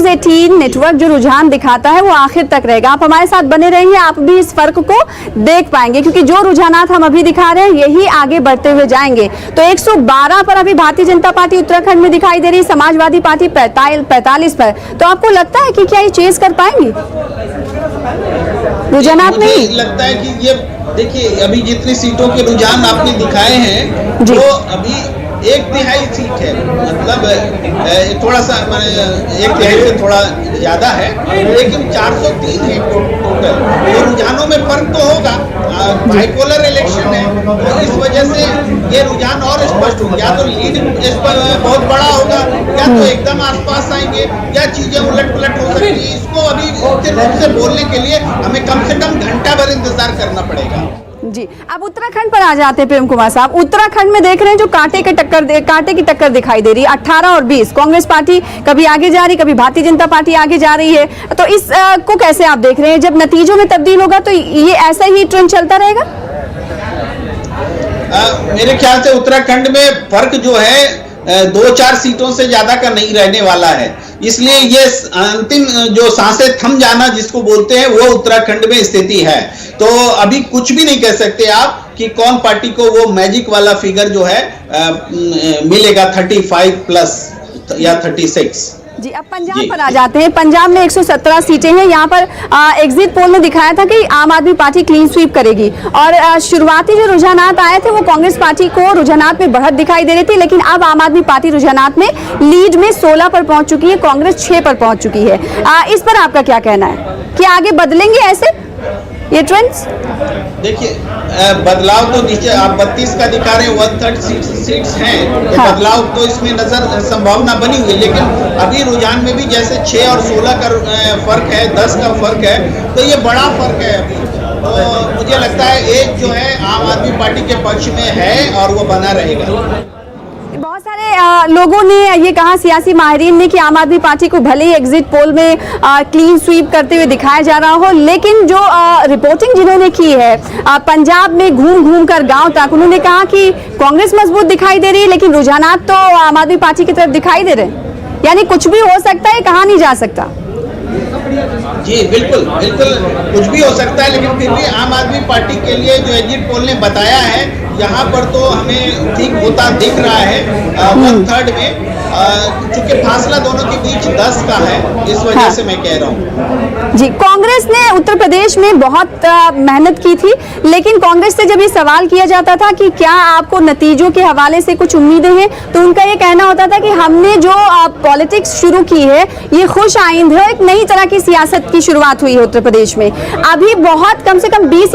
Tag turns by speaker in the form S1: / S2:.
S1: News 18 network जो रुझान दिखाता है वो आखिर तक रहेगा। आप हमारे साथ बने रहेंगे, आप भी इस फर्क को देख पाएंगे, क्योंकि जो रुझानात हम अभी दिखा रहे हैं यही आगे बढ़ते हुए जाएंगे। तो 112 पर अभी भारतीय जनता पार्टी उत्तराखंड में दिखाई दे रही, समाजवादी पार्टी 45 पर। तो आपको लगता है कि क्या ये चेज कर पाएंगे रुझानात में?
S2: मुझे लगता है कि ये देखिए, अभी जितनी सीटों के रुझान आपने दिखाए हैं वो अभी 1/3 सीट है, मतलब थोड़ा सा मैंने 1/3 से थोड़ा ज्यादा है, लेकिन 403 है टोटल। तो रुझानों में फर्क तो होगा, बाइपोलर इलेक्शन है, तो इस वजह से ये रुझान और स्पष्ट होंगे। या तो लीड बहुत बड़ा होगा, या तो एकदम आसपास आएंगे, या चीजें उलट पुलट हो सकती है। इसको अभी स्थिर रूप से बोलने के लिए हमें कम से कम घंटा भर इंतजार करना पड़ेगा।
S1: जी, अब उत्तराखंड पर आ जाते हैं प्रेम कुमार साहब। उत्तराखंड में देख रहे हैं जो कांटे की टक्कर दिखाई दे रही है, 18 और 20। कांग्रेस पार्टी कभी आगे जा रही, कभी भारतीय जनता पार्टी आगे जा रही है। तो इस को कैसे आप देख रहे हैं? जब नतीजों में तब्दील होगा तो ये ऐसा ही ट्रेंड चलता रहेगा?
S2: मेरे ख्याल से उत्तराखंड में फर्क जो है 2-4 सीटों से ज्यादा का नहीं रहने वाला है, इसलिए ये अंतिम जो सांसें थम जाना जिसको बोलते हैं वो उत्तराखंड में स्थिति है। तो अभी कुछ भी नहीं कह सकते आप कि कौन पार्टी को वो मैजिक वाला फिगर जो है मिलेगा 35+ या 36।
S1: जी, अब पंजाब पर आ जाते हैं। पंजाब में 117 सीटें हैं। यहाँ पर एग्जिट पोल ने दिखाया था कि आम आदमी पार्टी क्लीन स्वीप करेगी, और शुरुआती जो रुझानात आए थे वो कांग्रेस पार्टी को रुझानात में बढ़त दिखाई दे रही थी, लेकिन अब आम आदमी पार्टी रुझानात में लीड में 16 पर पहुंच चुकी है, कांग्रेस 6 पर पहुंच चुकी है। इस पर आपका क्या कहना है कि आगे बदलेंगे ऐसे ये ट्रेंड्स?
S2: देखिए, बदलाव तो नीचे आप 32 का दिखा रहे हैं, 1/3 सीट्स हैं, तो हाँ। बदलाव तो इसमें नजर संभावना बनी हुई है, लेकिन अभी रुझान में भी जैसे 6 और 16 का फर्क है, 10 का फर्क है, तो ये बड़ा फर्क है अभी। तो मुझे लगता है एज जो है आम आदमी पार्टी के पक्ष में है और वो बना रहेगा।
S1: बहुत सारे लोगों ने ये कहा, सियासी माहिरीन ने, कि आम आदमी पार्टी को भले ही एग्जिट पोल में क्लीन स्वीप करते हुए दिखाया जा रहा हो, लेकिन जो रिपोर्टिंग जिन्होंने की है पंजाब में घूम कर गांव तक, उन्होंने कहा कि कांग्रेस मजबूत दिखाई दे रही है, लेकिन रुझानात तो आम आदमी पार्टी की तरफ दिखाई दे रहे हैं। यानी कुछ भी हो सकता है, कहा नहीं जा सकता।
S2: जी बिल्कुल बिल्कुल, कुछ भी हो सकता है, लेकिन फिर भी आम आदमी पार्टी के लिए जो एग्जिट पोल ने बताया है, यहाँ पर तो हमें ठीक होता दिख रहा है 1/3 में, चूंकि फासला दोनों के बीच 10 का है, इस वजह से मैं कह रहा हूँ।
S1: जी, कांग्रेस ने उत्तर प्रदेश में बहुत मेहनत की थी, लेकिन कांग्रेस से जब ये सवाल किया जाता था कि क्या आपको नतीजों के हवाले से कुछ उम्मीदें हैं, तो उनका ये कहना होता था कि हमने जो पॉलिटिक्स शुरू की है ये खुश आइंद है, एक नई तरह की सियासत की शुरुआत हुई है उत्तर प्रदेश में। अभी बहुत कम से कम 20